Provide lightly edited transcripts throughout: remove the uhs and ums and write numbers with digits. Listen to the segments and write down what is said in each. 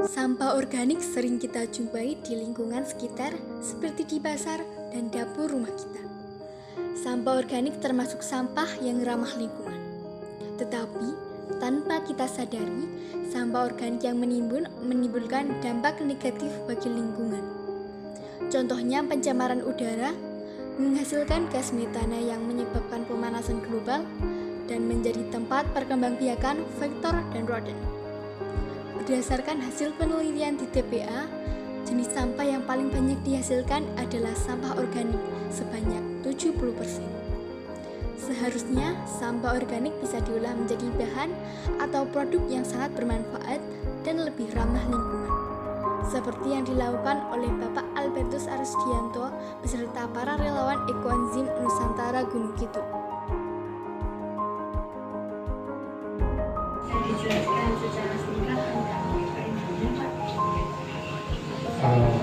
Sampah organik sering kita jumpai di lingkungan sekitar seperti di pasar dan dapur rumah kita. Sampah organik termasuk sampah yang ramah lingkungan. Tetapi, tanpa kita sadari, sampah organik yang menimbulkan dampak negatif bagi lingkungan. Contohnya pencemaran udara, menghasilkan gas metana yang menyebabkan pemanasan global dan menjadi tempat perkembangbiakan vektor dan rodent. Berdasarkan hasil penelitian di TPA, jenis sampah yang paling banyak dihasilkan adalah sampah organik sebanyak 70%. Seharusnya sampah organik bisa diolah menjadi bahan atau produk yang sangat bermanfaat dan lebih ramah lingkungan. Seperti yang dilakukan oleh Bapak Albertus Arusdianto beserta para relawan Ekoenzim Nusantara Gunung Kidul. Dijelaskan secara singkat tentang ekoenzimnya, Pak.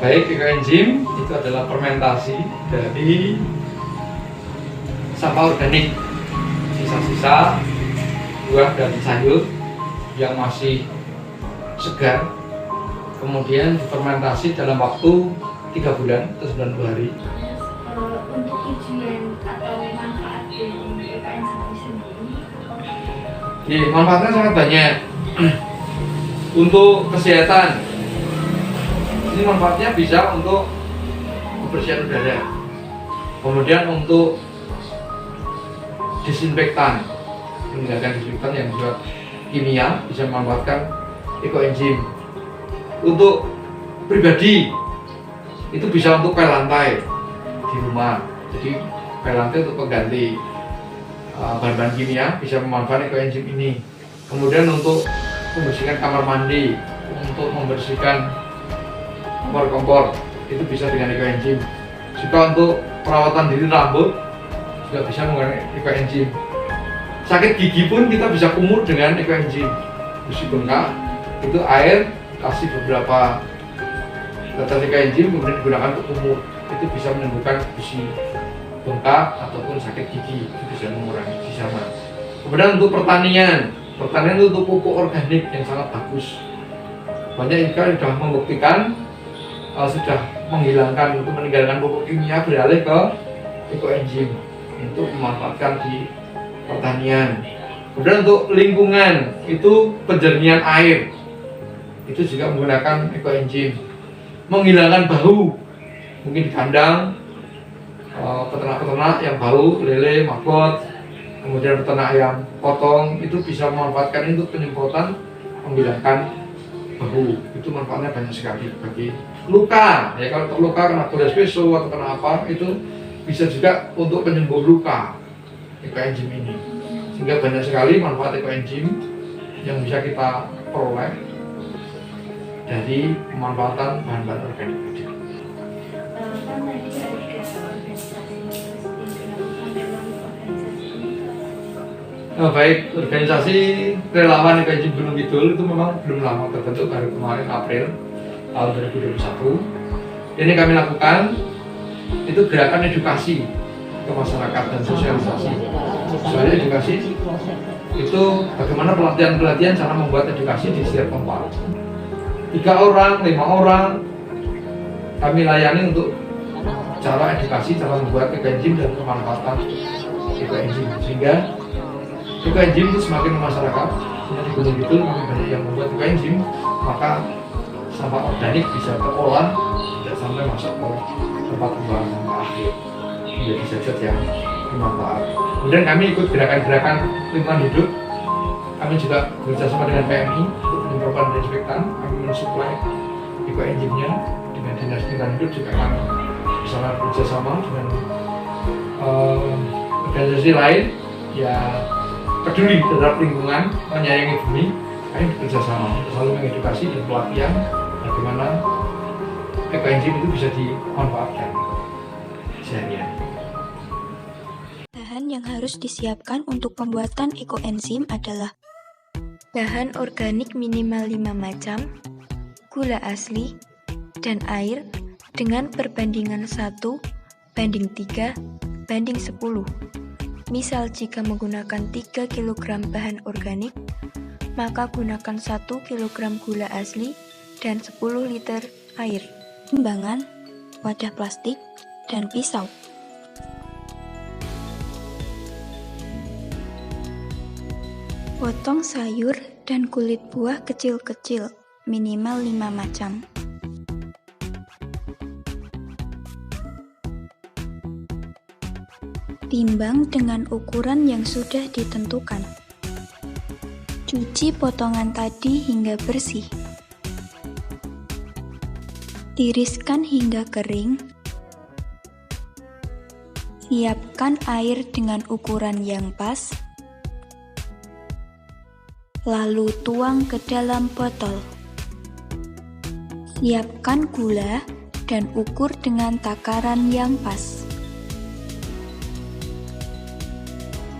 Baik, ekoenzim itu adalah fermentasi dari sampah organik, sisa-sisa buah dan sayur yang masih segar, kemudian difermentasi dalam waktu 3 bulan atau 90 hari. Untuk tujuan atau manfaat dari ekoenzim sendiri, Manfaatnya sangat banyak. Untuk kesehatan, ini manfaatnya bisa untuk kebersihan udara, kemudian untuk disinfektan, meninggalkan disinfektan yang bersifat kimia, bisa memanfaatkan ekoenzim. Untuk pribadi, itu bisa untuk pel lantai di rumah, jadi pel lantai untuk pengganti bahan-bahan kimia bisa memanfaatkan ekoenzim ini. Kemudian untuk membersihkan kamar mandi, untuk membersihkan kompor-kompor, itu bisa dengan ekoenzim. Juga untuk perawatan diri rambut juga bisa menggunakan ekoenzim. Sakit gigi pun kita bisa kumur dengan ekoenzim. Besi bengkak itu air kasih beberapa tetes ekoenzim kemudian digunakan untuk kumur, itu bisa menimbulkan besi bengkak ataupun sakit gigi, itu bisa mengurangi di sana. Kemudian untuk pertanian itu untuk pupuk organik yang sangat bagus. Banyak juga sudah membuktikan sudah menghilangkan untuk meninggalkan pupuk kimia beralih ke ekoenzim untuk memanfaatkan di pertanian. Kemudian untuk lingkungan itu penjernihan air itu juga menggunakan ekoenzim. Menghilangkan bau, mungkin di kandang peternak-peternak yang bau, lele, maggot, kemudian peternak yang potong, itu bisa memanfaatkan untuk penyemprotan menghilangkan bau. Itu manfaatnya banyak sekali bagi luka. Ya, kalau terluka kena gores peso atau kena apa, itu bisa juga untuk penyembuh luka ekoenzim ini. Sehingga banyak sekali manfaat ekoenzim yang bisa kita peroleh dari pemanfaatan bahan-bahan organik tadi. kan tadi ada organisasi yang dilakukan dalam organisasi ini. Baik, organisasi relawan ekoenzim Gunung Kidul itu memang belum lama terbentuk, baru kemarin April tahun 2021. Ini kami lakukan itu gerakan edukasi ke masyarakat dan sosialisasi. Soalnya edukasi itu bagaimana pelatihan cara membuat edukasi di setiap tempat. 3 orang, 5 orang kami layani untuk cara edukasi, cara membuat ekoenzim dan pemanfaatan ekoenzim, sehingga ekoenzim itu semakin masyarakat. Di Gunung Kidul kami banyak yang membuat ekoenzim, maka sampah organik bisa terolah, tidak sampai masuk ke tempat pembuangan sampah akhir, menjadi zat-zat yang bermanfaat. Kemudian kami ikut gerakan-gerakan lingkungan hidup. Kami juga bekerjasama dengan PMI untuk penyemprotan desinfektan. Kami mensuplai ekoenzimnya dengan dinas lingkungan hidup, juga kami bersama bekerjasama dengan organisasi lain ya peduli terhadap lingkungan, menyayangi bumi. Kami bekerjasama selalu mengedukasi dan pelatihan bagaimana ekoenzim itu bisa dimanfaatkan seharian. Bahan yang harus disiapkan untuk pembuatan ekoenzim adalah bahan organik minimal 5 macam, gula asli, dan air dengan perbandingan 1:3:10. Misal jika menggunakan 3 kg bahan organik, maka gunakan 1 kg gula asli dan 10 liter air. Timbangan, wadah plastik, dan pisau. Potong sayur dan kulit buah kecil-kecil, minimal 5 macam. Timbang dengan ukuran yang sudah ditentukan. Cuci potongan tadi hingga bersih. Tiriskan hingga kering. Siapkan air dengan ukuran yang pas. Lalu tuang ke dalam botol. Siapkan gula dan ukur dengan takaran yang pas.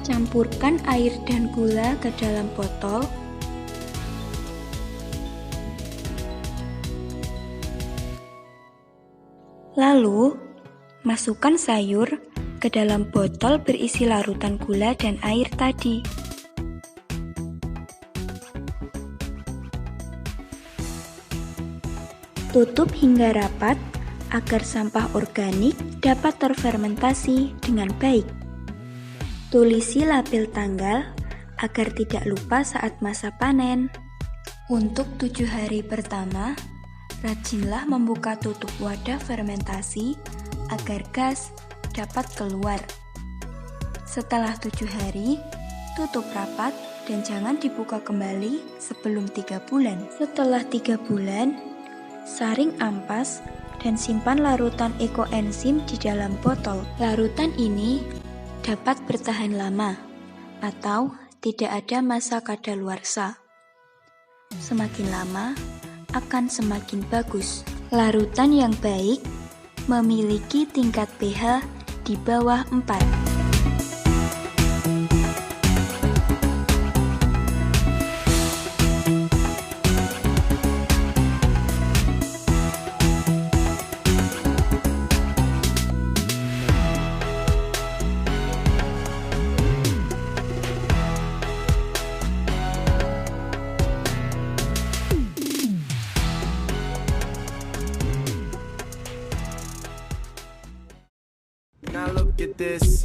Campurkan air dan gula ke dalam botol. Lalu, masukkan sayur ke dalam botol berisi larutan gula dan air tadi. Tutup hingga rapat agar sampah organik dapat terfermentasi dengan baik. Tulisi label tanggal agar tidak lupa saat masa panen. Untuk 7 hari pertama, rajinlah membuka tutup wadah fermentasi agar gas dapat keluar. Setelah 7 hari, tutup rapat dan jangan dibuka kembali sebelum 3 bulan. Setelah 3 bulan, saring ampas dan simpan larutan ekoenzim di dalam botol. Larutan ini dapat bertahan lama atau tidak ada masa kadaluarsa. Semakin lama akan semakin bagus. Larutan yang baik memiliki tingkat pH di bawah 4. Now look at this.